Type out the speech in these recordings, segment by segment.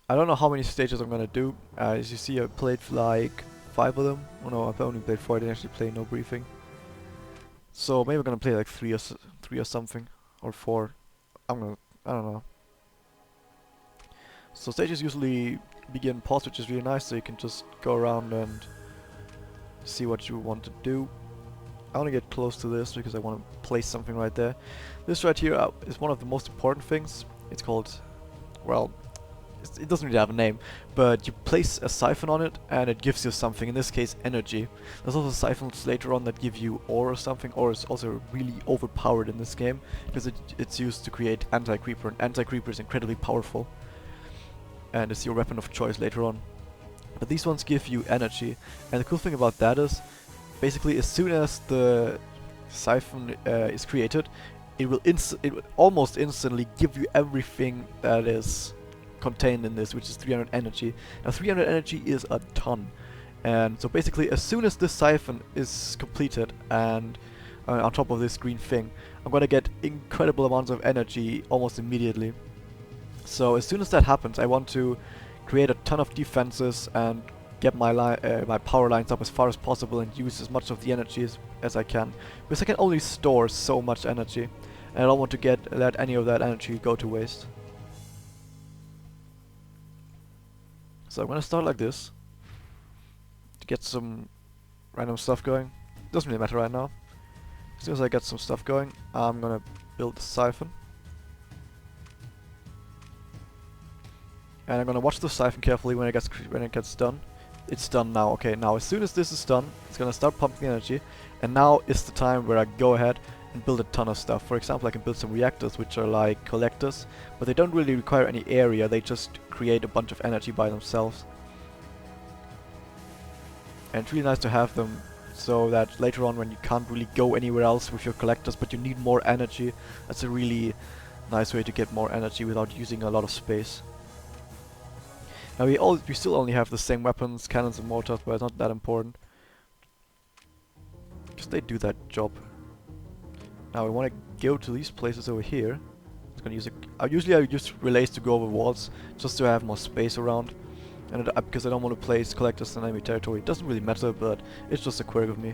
I don't know how many stages I'm gonna do. As you see, I played like 5 of them. Oh no, I've only played 4. I didn't actually play no briefing. So maybe I'm gonna play like 3 or something, or 4. I'm gonna, I don't know. So stages usually begin pause, which is really nice, so you can just go around and see what you want to do. I want to get close to this because I want to place something right there. This right here is one of the most important things. It's called, well, it doesn't really have a name, but you place a siphon on it and it gives you something, in this case energy. There's also siphons later on that give you ore or something. Ore is also really overpowered in this game because it's used to create anti-creeper, and anti-creeper is incredibly powerful and it's your weapon of choice later on. But these ones give you energy, and the cool thing about that is basically as soon as the siphon is created, it will almost instantly give you everything that is contained in this, which is 300 energy. Now 300 energy is a ton, and so basically as soon as this siphon is completed and on top of this green thing, I'm gonna get incredible amounts of energy almost immediately. So as soon as that happens, I want to create a ton of defenses and get my my power lines up as far as possible and use as much of the energy as I can, because I can only store so much energy, and I don't want to let any of that energy go to waste. So I'm gonna start like this to get some random stuff going. Doesn't really matter right now. As soon as I get some stuff going, I'm gonna build the siphon. And I'm gonna watch the siphon carefully when it gets done. It's done now. Okay, now as soon as this is done, it's gonna start pumping energy, and now is the time where I go ahead and build a ton of stuff. For example, I can build some reactors, which are like collectors, but they don't really require any area. They just create a bunch of energy by themselves. And it's really nice to have them so that later on when you can't really go anywhere else with your collectors, but you need more energy, that's a really nice way to get more energy without using a lot of space. Now we still only have the same weapons, cannons and mortars, but it's not that important, because they do that job. Now we want to go to these places over here. I'm gonna use usually I use relays to go over walls, just to have more space around, and because I don't want to place collectors in enemy territory. It doesn't really matter, but it's just a quirk of me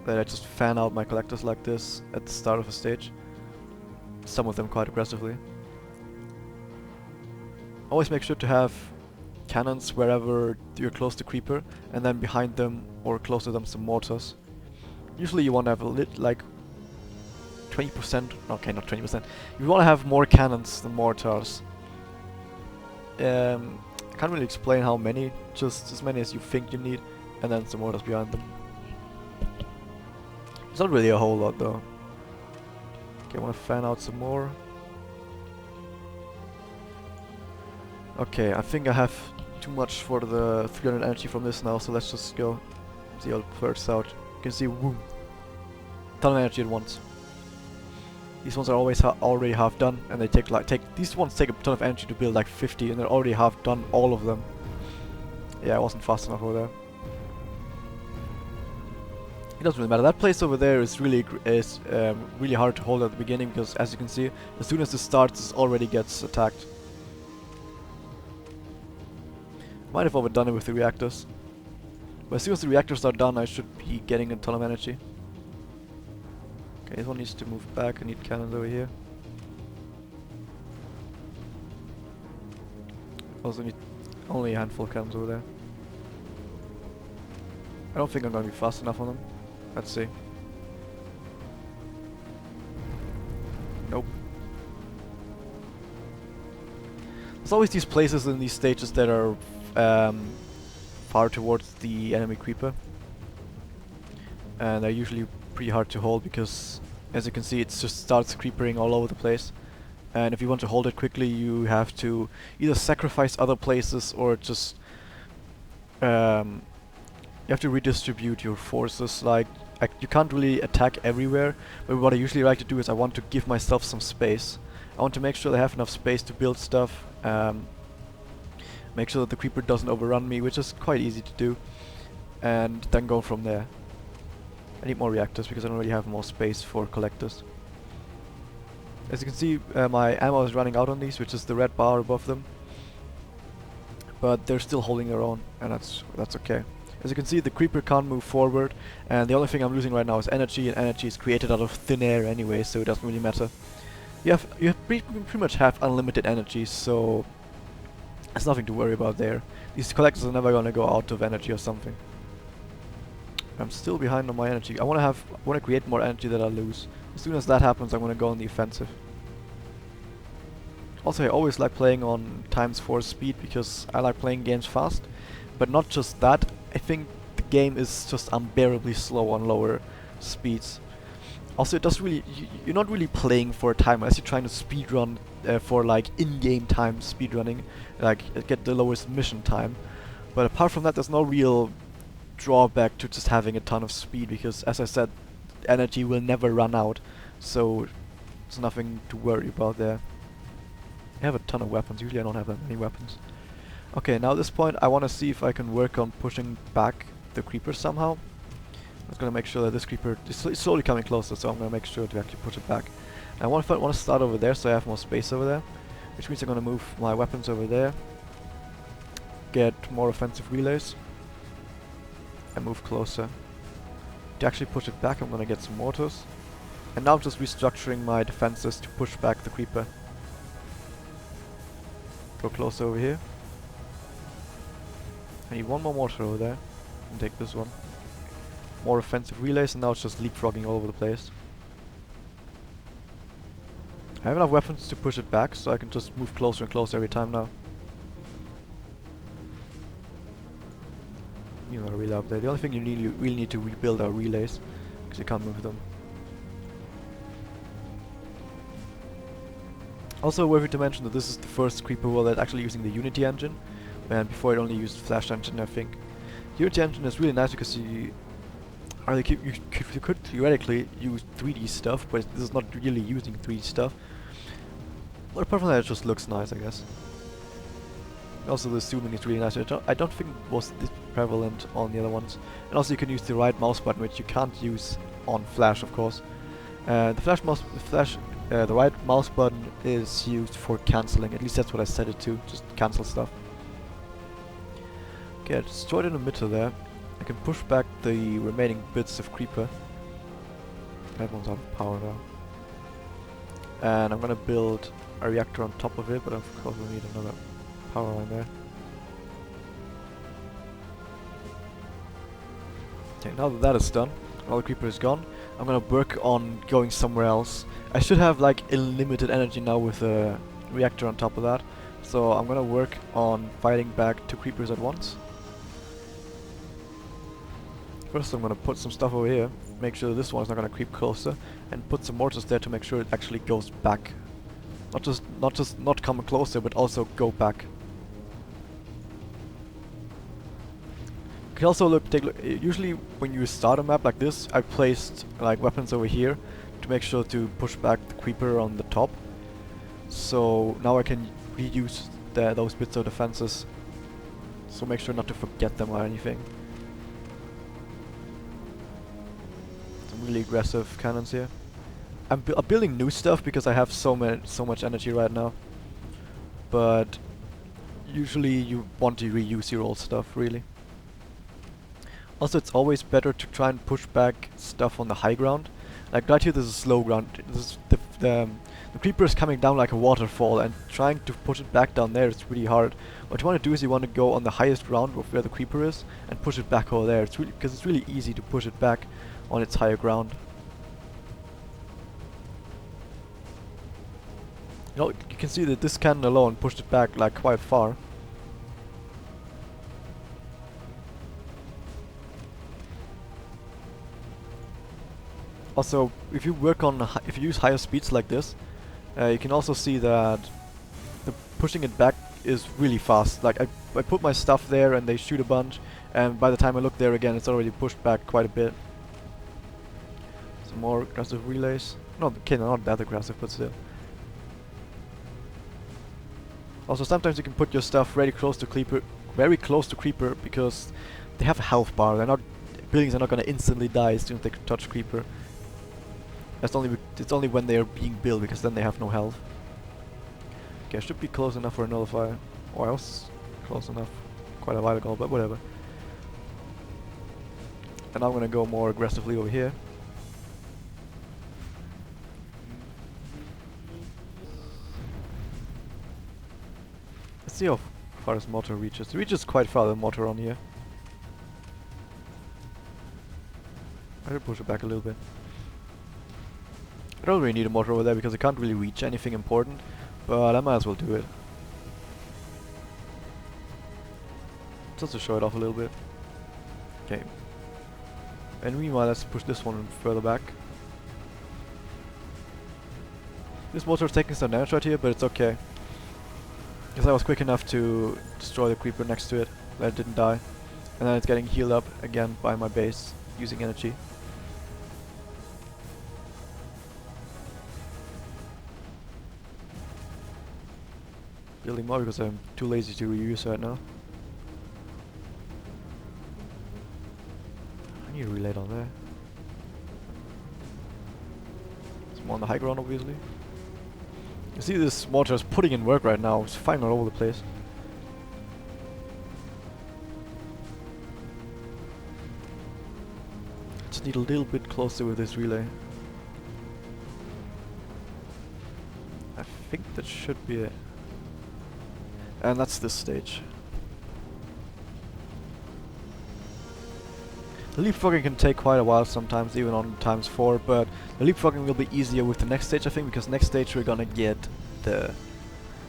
that I just fan out my collectors like this at the start of a stage. Some of them quite aggressively. Always make sure to have cannons wherever you're close to creeper, and then behind them or close to them some mortars. Usually you want to have like 20%, okay, not 20%, you want to have more cannons than mortars. I can't really explain how many, just as many as you think you need, and then some mortars behind them. It's not really a whole lot though. Okay, I want to fan out some more. Okay, I think I have too much for the 300 energy from this now, so let's just go see how it works out. You can see, boom, ton of energy at once. These ones are always already half done, and they these ones take a ton of energy to build, like 50, and they're already half done, all of them. Yeah, I wasn't fast enough over there. It doesn't really matter. That place over there is really hard to hold at the beginning, because as you can see, as soon as it starts, it already gets attacked. Might have overdone it with the reactors. But as soon as the reactors are done, I should be getting a ton of energy. Okay, this one needs to move back. I need cannons over here. Also need only a handful of cannons over there. I don't think I'm going to be fast enough on them. Let's see. Nope. There's always these places in these stages that are far towards the enemy creeper, and they're usually pretty hard to hold because, as you can see, it just starts creepering all over the place, and if you want to hold it quickly, you have to either sacrifice other places or just you have to redistribute your forces. Like, you can't really attack everywhere, but what I usually like to do is I want to give myself some space. I want to make sure I have enough space to build stuff, make sure that the creeper doesn't overrun me, which is quite easy to do, and then go from there. I need more reactors because I don't really have more space for collectors. As you can see, my ammo is running out on these, which is the red bar above them. but they're still holding their own, and that's okay. As you can see, the creeper can't move forward, and the only thing I'm losing right now is energy, and energy is created out of thin air anyway, so it doesn't really matter. You pretty much have unlimited energy, so there's nothing to worry about there. These collectors are never gonna go out of energy or something. I'm still behind on my energy. I wanna create more energy that I lose. As soon as that happens, I'm gonna go on the offensive. Also, I always like playing on ×4 speed because I like playing games fast. But not just that, I think the game is just unbearably slow on lower speeds. Also, it does really, you're not really playing for a time unless you're trying to speedrun for like in-game time speedrunning, like get the lowest mission time. But apart from that, there's no real drawback to just having a ton of speed because, as I said, energy will never run out, so there's nothing to worry about there. I have a ton of weapons. Usually I don't have that many weapons. Okay, now at this point I want to see if I can work on pushing back the creeper somehow. I'm just gonna make sure that this creeper is slowly coming closer, so I'm gonna make sure to actually push it back. I want to start over there so I have more space over there, which means I'm gonna move my weapons over there, get more offensive relays, and move closer. To actually push it back, I'm gonna get some mortars, and now I'm just restructuring my defenses to push back the creeper. Go closer over here. I need one more mortar over there, and take this one. More offensive relays, and now it's just leapfrogging all over the place. I have enough weapons to push it back, so I can just move closer and closer every time now. You know, relay up there. The only thing you really need to rebuild are relays, because you can't move them. Also worthy to mention that this is the first creeper world that's actually using the Unity engine, and before it only used Flash engine, I think. Unity engine is really nice because you could theoretically use 3D stuff, but this is not really using 3D stuff. But apart from that, it just looks nice, I guess. Also, the zooming is really nice. I don't think it was this prevalent on the other ones. And also, you can use the right mouse button, which you can't use on Flash, of course. The right mouse button is used for cancelling. At least that's what I set it to. Just cancel stuff. Okay, I destroyed in the middle there. I can push back the remaining bits of creeper. That one's out of power now. And I'm gonna build a reactor on top of it, but of course we need another power line there. Okay, now that that is done, all the creeper is gone, I'm gonna work on going somewhere else. I should have like unlimited energy now with a reactor on top of that, so I'm gonna work on fighting back 2 creepers at once. First I'm gonna put some stuff over here, make sure this one's not gonna creep closer, and put some mortars there to make sure it actually goes back. Not come closer, but also go back. You can also take a look. Usually when you start a map like this, I placed like weapons over here to make sure to push back the creeper on the top. So now I can reuse those bits of defenses. So make sure not to forget them or anything. Some really aggressive cannons here. I'm building new stuff because I have so much energy right now. But usually you want to reuse your old stuff, really. Also, it's always better to try and push back stuff on the high ground. Like right here, this is low ground. This is the creeper is coming down like a waterfall, and trying to push it back down there is really hard. What you want to do is you want to go on the highest ground of where the creeper is and push it back over there. It's really because it's really easy to push it back on its higher ground. You know, you can see that this cannon alone pushed it back like quite far. Also, if you work on if you use higher speeds like this, you can also see that the pushing it back is really fast. Like I put my stuff there and they shoot a bunch, and by the time I look there again, it's already pushed back quite a bit. Some more aggressive relays. No, okay, not that aggressive, but still. Also, sometimes you can put your stuff very close to creeper, because they have a health bar. Buildings are not gonna instantly die as soon as they touch creeper. It's only when they are being built, because then they have no health. Okay, I should be close enough for a nullifier. Oh, I was close enough. quite a while ago, but whatever. And I'm gonna go more aggressively over here. Let's see how far this mortar reaches. It reaches quite far, the mortar on here. I should push it back a little bit. I don't really need a mortar over there because I can't really reach anything important, but I might as well do it. Just to show it off a little bit. Okay. And meanwhile, let's push this one further back. This mortar is taking some damage right here, but it's okay. Because I was quick enough to destroy the creeper next to it, that it didn't die. And then it's getting healed up again by my base, using energy. Building more because I'm too lazy to reuse right now. I need to relay on there. Some more on the high ground, obviously. You see this mortar is putting in work right now. It's firing all over the place. Just need a little bit closer with this relay. I think that should be it. And that's this stage. The leapfrogging can take quite a while sometimes, even on ×4, but the leapfrogging will be easier with the next stage, I think, because next stage we're gonna get the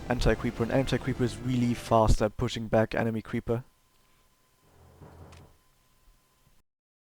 anti-creeper, and anti-creeper is really fast at pushing back enemy creeper.